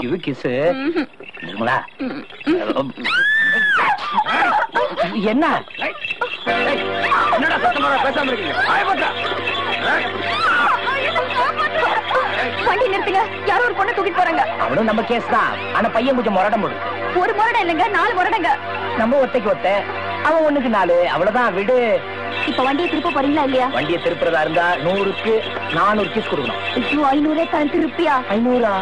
இது கிஸ் என்ன என்னடா சத்தமா பேசாம இருக்கீங்க? வண்டி நிறுத்துங்க, யாரோ ஒரு பொண்ணை தூக்கிட்டு போறாங்க. அவனும் நம்ம கேஸ் தான். ஆனா பையன் கொஞ்சம் முரட முடியும். ஒரு முரடம் இல்லைங்க, 4 முரடங்க. நம்ம ஒத்தைக்கு ஒத்த, அவன் 1க்கு 4. அவ்வளவுதான், விடு. இப்ப வண்டியை திருப்ப போறீங்களா இல்லையா? வண்டியை திருப்புறதா இருந்தா 100க்கு 400 கேஸ் கொடுக்கணும். 500 தரேன், திருப்பியா? 500?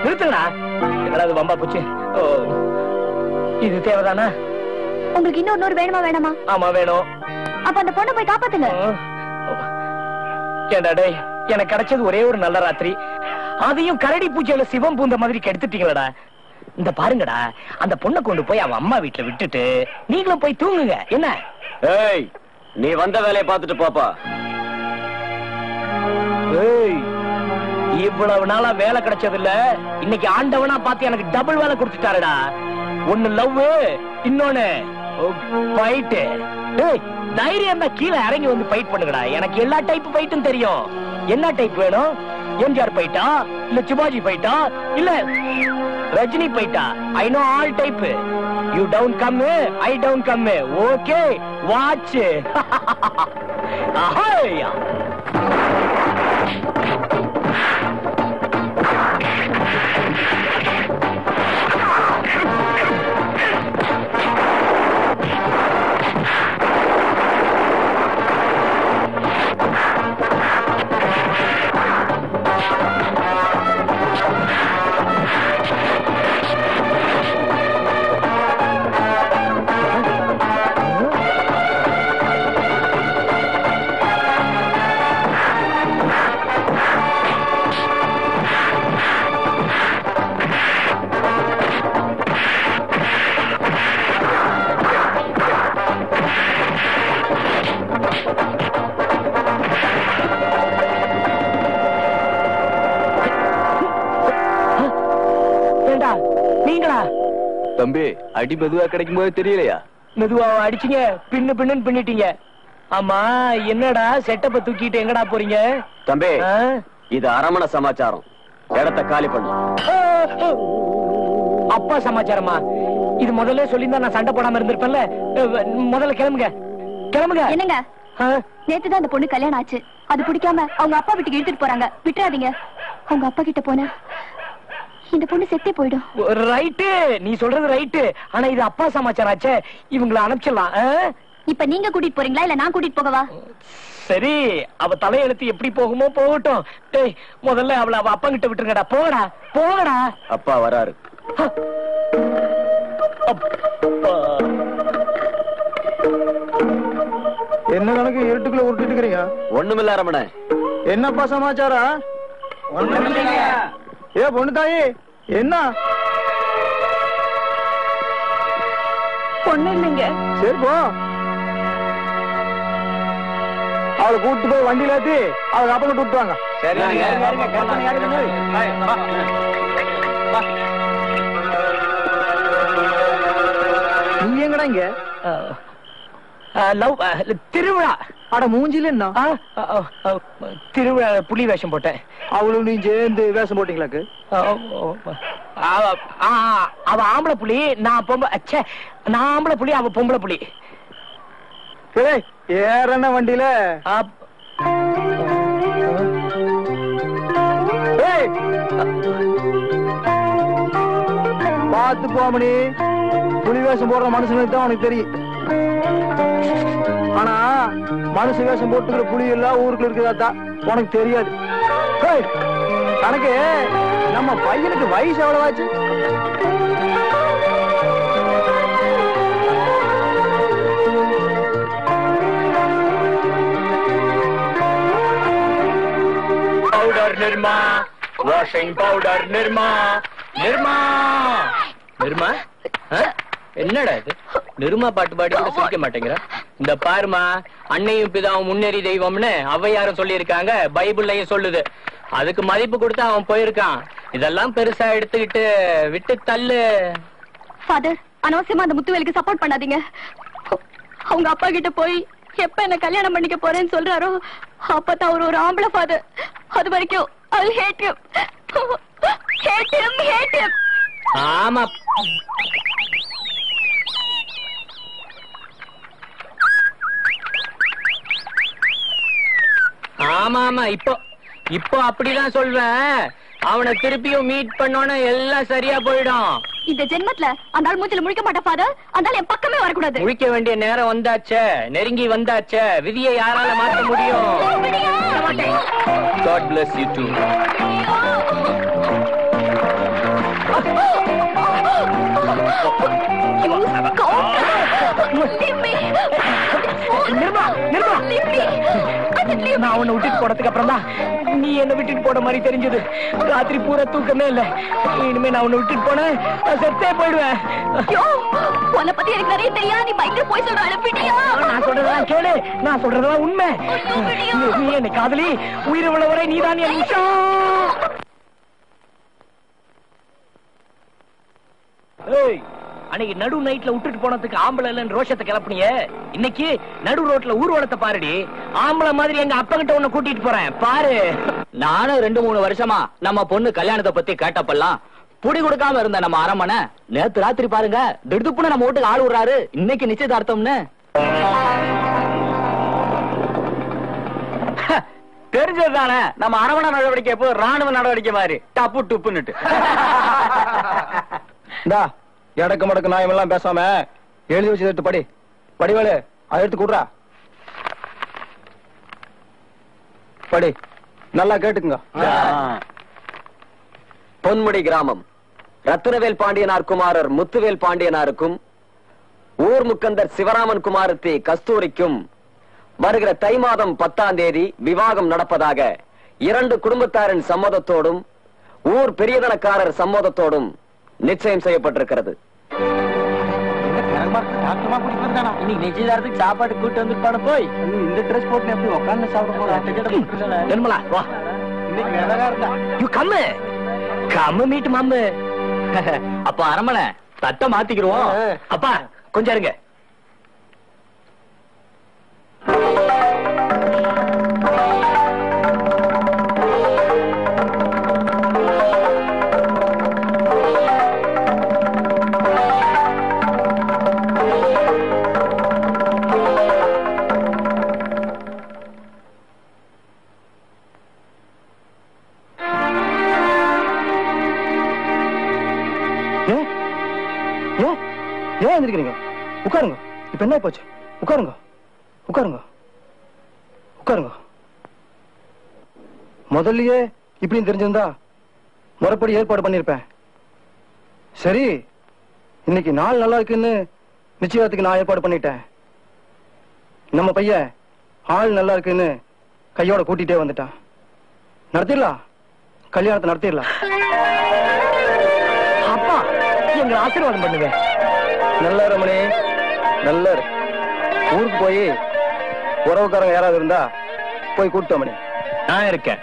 நிறுத்துங்கடா. என்னடா வம்பா போச்சு? இது தேவைதானா? உங்களுக்கு இன்னொரு 100 வேணுமா வேணாமா? ஆமா வேணும். அப்ப அந்த பொண்ணை போய் காப்பாத்துங்க. ஏண்டா டேய், எனக்கு கிடைச்சது ஒரே ஒரு நல்ல ராத்திரி, அதையும் கரடி பூஜையில சிவம் பூந்த மாதிரி கெடுத்துட்டீங்களடா. இந்த பாருங்கடா, அந்த பொண்ணை கொண்டு போய் அவ அம்மா வீட்டுல விட்டுட்டு நீங்களும் போய் தூங்குங்க. என்ன? ஏய், நீ வந்த வேலையை பார்த்துட்டு பாப்பா. ஏய், இவ்வளவு நாளா வேலை கிடைச்சது இல்ல, இன்னைக்கு ஆண்டவனா பார்த்து எனக்கு டபுள் வேலை கொடுத்துட்டாருடா. ஒன்னு லவ், இன்னொன்னு ஃபைட். ஏய், தைரியம் தான் கீழே இறங்கி வந்து ஃபைட் பண்ணுங்கடா. எனக்கு எல்லா டைப் ஃபைட்டும் தெரியும். என்ன டைப் வேணும்? எம்ஜிஆர் ஃபைட்டா, இல்ல சிவாஜி ஃபைட்டா, இல்ல ரஜினி ஃபைட்டா? I know all type. You down come, I down come. Okay, watch. ஆஹா. தம்பி, அடி மெதுவா கிடைக்கும் போது தெரியலையா? மெதுவா அடிச்சீங்க, பின்னு பின்னு பின்னிட்டீங்க. ஆமா, என்னடா செட்டப்ப தூக்கிட்டு எங்கடா போறீங்க? தம்பி, இது அரமண சமாச்சாரம். இடத்தை காலி பண்ணு. அப்பா சமாச்சாரமா? இது முதல்ல சொல்லியிருந்தா நான் சண்டை போடாம இருந்திருப்பேன்ல. முதல்ல கிளம்புங்க, கிளம்புங்க. என்னங்க, நேத்துதான் அந்த பொண்ணு கல்யாணம் ஆச்சு. அது பிடிக்காம அவங்க அப்பா வீட்டுக்கு இழுத்துட்டு போறாங்க. விட்டுறாதீங்க. அவங்க அப்பா கிட்ட போன இந்த பொண்ணு செத்தே போயிடும். ரைட்டு, நீ சொல்றது ரைட்டு. ஆனா இது அப்பா சமாச்சாரம் ஆச்சே, இவங்களை அனுப்பிச்சிடலாம். இப்ப நீங்க கூட்டிட்டு போறீங்களா இல்ல நான் கூட்டிட்டு போகவா? சரி, அவ தலையெழுத்து எப்படி போகுமோ போகட்டும். டேய், முதல்ல அவளை அவ அப்பா கிட்ட விட்டுருங்கடா. போகடா, போகடா. அப்பா வராரு. என்ன கணக்கு இருட்டுக்குள்ள உருட்டிட்டு இருக்கிறீங்க? ஒண்ணுமில்ல ரமண. என்னப்பா சமாச்சாரம்? ஏ பொண்ணு தாயி, என்ன? பொண்ணு இல்லைங்க. சரி போ, அவளை கூட்டு போய் வண்டியில ஏத்தி அவளை அப்ப மட்டும் விட்டுவாங்க. நீ எங்கடா இங்க? திருவிழா. அட மூஞ்சில என்ன திருவிழா புலி வேஷம் போட்டேன். அவளும் நீ சேர்ந்து வேஷம் போட்டீங்களாக்கு? அவ ஆம்பளை புலி, நான் பொம்பளை. நான் ஆம்பளை புலி, அவ பொம்பளை புலி. ஏறன வண்டியில பார்த்து போமணி. புலி வேஷம் போடுற மனுஷனுக்கு தான் உனக்கு தெரியும். ஆனா மனுஷ வேஷம் போட்டுக்கிற புலி எல்லாம் ஊருக்குள்ள இருக்குதாத்தான் உனக்கு தெரியாது. கணக்கு நம்ம பையனுக்கு வயசு எவ்வளவாச்சு? Powder Nirma, washing powder Nirma. Nirma, Nirma, என்னடா இது நிருமா பாட்டு பாடி கூட சிரிக்க மாட்டேங்கிற. இந்த பாருமா, அன்னையும் பிதாவும் முன்னேறி தெய்வம்னு ஔவையாரும் சொல்லி இருக்காங்க, பைபிள்லயும் சொல்லுது. அதுக்கு மதிப்பு கொடுத்து அவன் போயிருக்கான். இதெல்லாம் பெருசா எடுத்துக்கிட்டு விட்டு தள்ளு. ஃபாதர், அனாவசியமா அந்த முத்துவேலுக்கு சப்போர்ட் பண்ணாதீங்க. அவங்க அப்பா கிட்ட போய் எப்ப என்ன கல்யாணம் பண்ணிக்க போறேன்னு சொல்றாரோ அப்பதான் அவர் ஒரு ஆம்பளை ஃபாதர். அது வரைக்கும் I'll hate him. Hate him, hate him. ஆமா, ஆமா ஆமா, இப்போ அப்படிதான் சொல்வேன். அவனை திருப்பியும் மீட் பண்ணோன்னா எல்லாம் சரியா போயிடும். இந்த ஜென்மத்துல அந்த ஆள் மூச்சில முழிக்க மாட்டா ஃபாதர். அந்த ஆள் என் பக்கமே வரக்கூடாது. முழிக்க வேண்டிய நேரம் வந்தாச்சே, நெருங்கி வந்தாச்சே. விதியை யாரால மாற்ற முடியும்? God bless you too. நான் உன்னை விட்டுட்டு போனதுக்கு அப்புறம் தான் நீ என்ன விட்டுட்டு போன மாதிரி தெரிஞ்சது. ராத்திரி பூரா தூக்கமே இல்ல. இனிமே நான் உன்னை விட்டுட்டு போனேன், நான் செத்தே போயிடுவேன். உன்னை பத்தி எனக்கு நிறைய தெரியாது. நீ பயங்கர போய் சொல்ற. நான் சொல்றதெல்லாம் கேளு, நான் சொல்றதெல்லாம் உண்மை. நீ என்னை காதலி, உயிர் உள்ளவரை நீதான் என் விஷம். அன்னைக்கு நடு நைட்ல விட்டுட்டு போனதுக்கு ஆம்பளை இல்லன்னு ரோஷத்தை கிளப்பினியே, இன்னைக்கு நடு ரோட்ல ஊர்வலத்தை பாருடி. ஆம்பளை மாதிரி எங்க அப்பா கிட்ட உன்னை கூட்டிட்டு போறேன் பாரு. நானும் 2-3 வருஷமா நம்ம பொண்ணு கல்யாணத்தை பத்தி கேட்டப்பெல்லாம் புடி கொடுக்காம இருந்த நம்ம அரமனை நேத்து ராத்திரி பாருங்க திடுப்புன்னு நம்ம வீட்டுக்கு ஆள் விடுறாரு. இன்னைக்கு நிச்சயதார்த்தம்னு தெரிஞ்சதுதானே. நம்ம அரமண நடவடிக்கை எப்போ ராணுவ நடவடிக்கை மாதிரி டப்பு டுப்புன்னுட்டு. எடக்கு மடக்கு நாயம் எல்லாம் பேசாம எழுதி வச்சு எடுத்து படி. படிவேலு, அதை எடுத்து கூடுறா. படி, நல்லா கேட்டுக்குங்க. பொன்முடி கிராமம் ரத்தினவேல் பாண்டியனார் குமாரர் முத்துவேல் பாண்டியனாருக்கும் ஊர் முக்கந்தர் சிவராமன் குமாரத்தி கஸ்தூரிக்கும் வருகிற தை மாதம் 10ஆம் தேதி விவாகம் நடப்பதாக 2 குடும்பத்தாரின் சம்மதத்தோடும் ஊர் பெரியதனக்காரர் சம்மதத்தோடும் நிச்சயம் செய்யப்பட்டிருக்கிறது. இன்னைக்கு நிச்சயதார்த்தத்துக்கு சாப்பாடு கூட்டு வந்துட்டு போய் இந்த ட்ரெஸ் போட்டு எப்படி உட்கார்ந்து சாப்பிட போறோம்? நிர்மலா வா. கம்மு மீட்டு மாமு. அப்ப அரமனை தட்டை மாத்திக்கிறோம். அப்பா கொஞ்சம் இருங்க. ஏன் எந்திரிக்கிறீங்க? உட்காருங்க. இப்ப என்ன போச்சு? உட்காருங்க, உட்காருங்க, உட்காருங்க. முதல்லயே இப்படின்னு தெரிஞ்சிருந்தா முறைப்படி ஏற்பாடு பண்ணிருப்பேன். சரி, இன்னைக்கு நாள் நல்லா இருக்குன்னு நிச்சயத்துக்கு நான் ஏற்பாடு பண்ணிட்டேன். நம்ம பையன் ஆள் நல்லா இருக்குன்னு கையோட கூட்டிட்டே வந்துட்டான். நடத்திடலாம், கல்யாணத்தை நடத்திடலாம். அப்பா எங்களை ஆசீர்வாதம் பண்ணுங்க. நல்ல ரமணி, நல்ல ஊருக்கு போய் உறவுக்காரங்க யாராவது இருந்தா போய் கூப்பிட்டு மணி. நான் இருக்கேன்.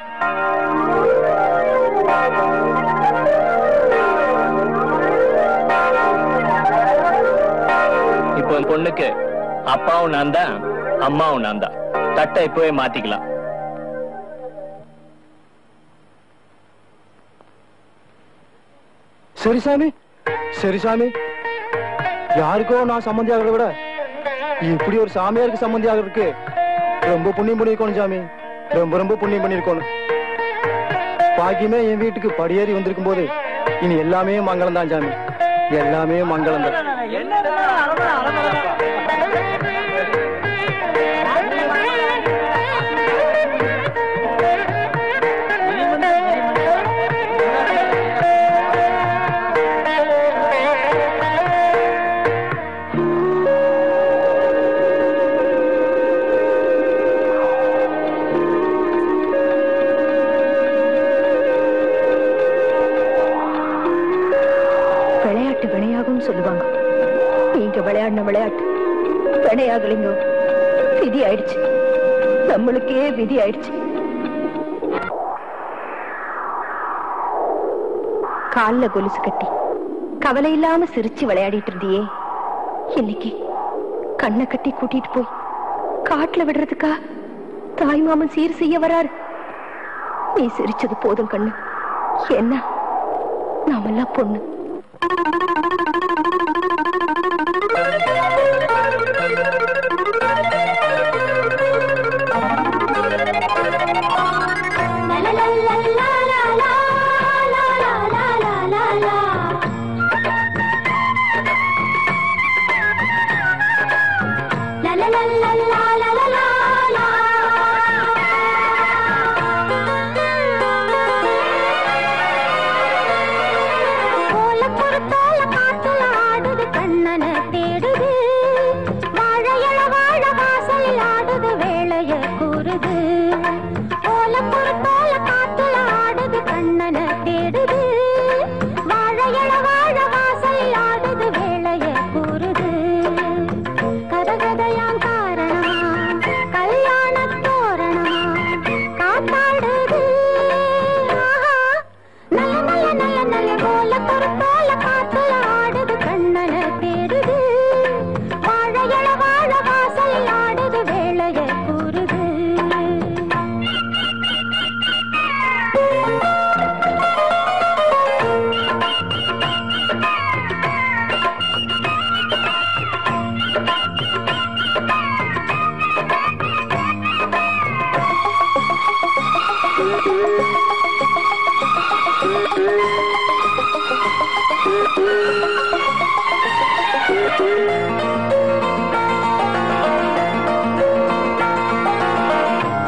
இப்போ பொண்ணுக்கு அப்பாவும் நான் தான், அம்மாவும் நான் தான். தட்டை இப்பவே மாத்திக்கலாம். சரி சாமி, சரி சாமி. யாருக்கோ நான் சம்பந்தி ஆகிறத விட இப்படி ஒரு சாமியாருக்கு சம்பந்தி ஆகிறதுக்கு ரொம்ப புண்ணியம் பண்ணிருக்கணும் சாமி. ரொம்ப ரொம்ப புண்ணியம் பண்ணிருக்கணும். பாக்கியமே என் வீட்டுக்கு படியேறி வந்திருக்கும் போது இனி எல்லாமே மங்களம் தான் சாமி. எல்லாமே மங்களம் தான். சொல்லுவாங்க. நீங்க விளையாடின விளையாட்டு வினையாகலிங்க. விதி ஆயிடுச்சு, நம்மளுக்கே விதி ஆயிடுச்சு. கால்ல கொலுசு கட்டி கவலை இல்லாம சிரிச்சு விளையாடிட்டு இருந்தியே, இன்னைக்கு கண்ணை கட்டி கூட்டிட்டு போய் காட்டுல விடுறதுக்கா தாய் மாமன் சீர் செய்ய வராரு. நீ சிரிச்சது போதும் கண்ணு, என்ன நாமெல்லாம் பொண்ணு.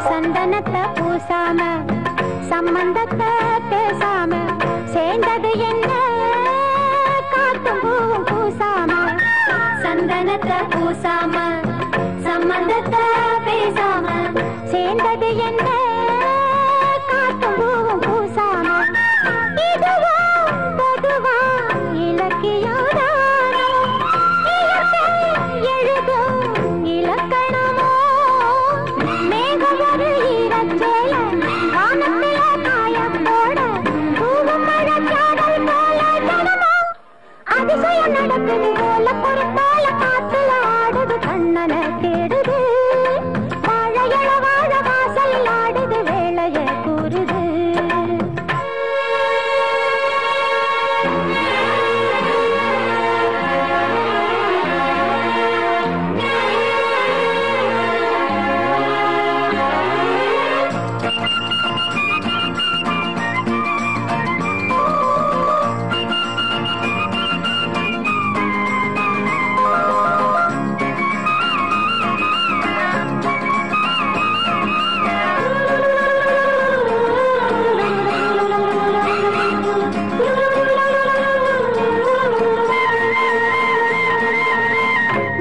சந்தனத்தை பூசாம சம்பந்தத்தை பேசாம சேர்ந்தது என்ன காத்தும் பூவும் பூசாம. சந்தனத்தை பூசாம சம்பந்தத்தை பேசாம சேர்ந்தது என்ன காத்தும் பூவும் பூசாம. இதுவா பொதுவா இலக்கியோதானோ எழுதும் இலக்கணமோ மேகம் ஒரு ஈரச்சேல வானத்தில காயப்போட பூவும் மழைச்சாரல் போல ஜனமோ அதிசயம் நடக்குது போல பொறுப்பால காத்துல ஆடுது கண்ணனை தேடுது வாழையள வாழ வாசல் ஆடுது வேளைய கூறுது.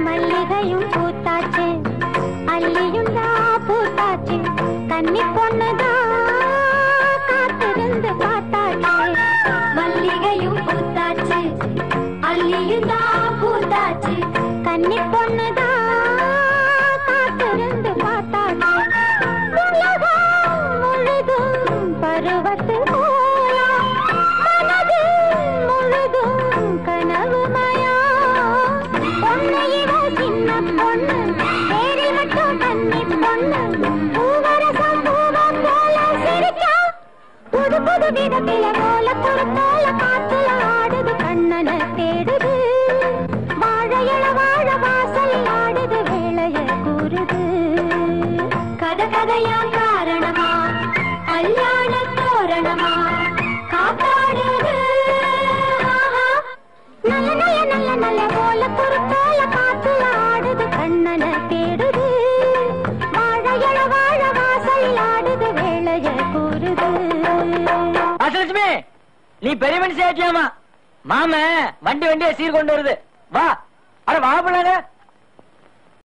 மல்லிகையும் பூத்தாச்சு அல்லியும் பூத்தாச்சு கன்னி பொண்ணுதான் காத்திருந்து பார்த்தாச்சு. மல்லிகையும் பூத்தாச்சு அல்லியும் பூத்தாச்சு கன்னி பொண்ணுதான் காத்திருந்து பார்த்தாச்சு. உலகம் முழுதும் பருவத்து போயா மனது முழுதும் கனவுமயா. பொண்ணு இவ சின்ன பொண்ணு பேரில் மட்டும் கன்னி பொண்ணு பூவரசம் பூவம் போல சிரிச்சா புது புது விதத்தில போல பொறுப்போல காத்துல ஆடுது கண்ணனை தேடுது வாழையள வாழ வாசல் ஆடுது வேளைய கூறுது. கதை கதையா காரணமா கல்யாண தோரணமா காப்பாடுது நல்ல நல்ல நல்ல நல்ல போல பொறுப்போல காத்துல ஆடுது கண்ணனை தேடுது வாழையள வாழ வாசல் ஆடுது வேளைய கூறுது. அசலட்சுமி, நீ பெரிய மனுஷி ஆயிட்டியாமா? மாம வண்டிய சீர் கொண்டு வருது. வா, அட வா பிள்ளைங்க.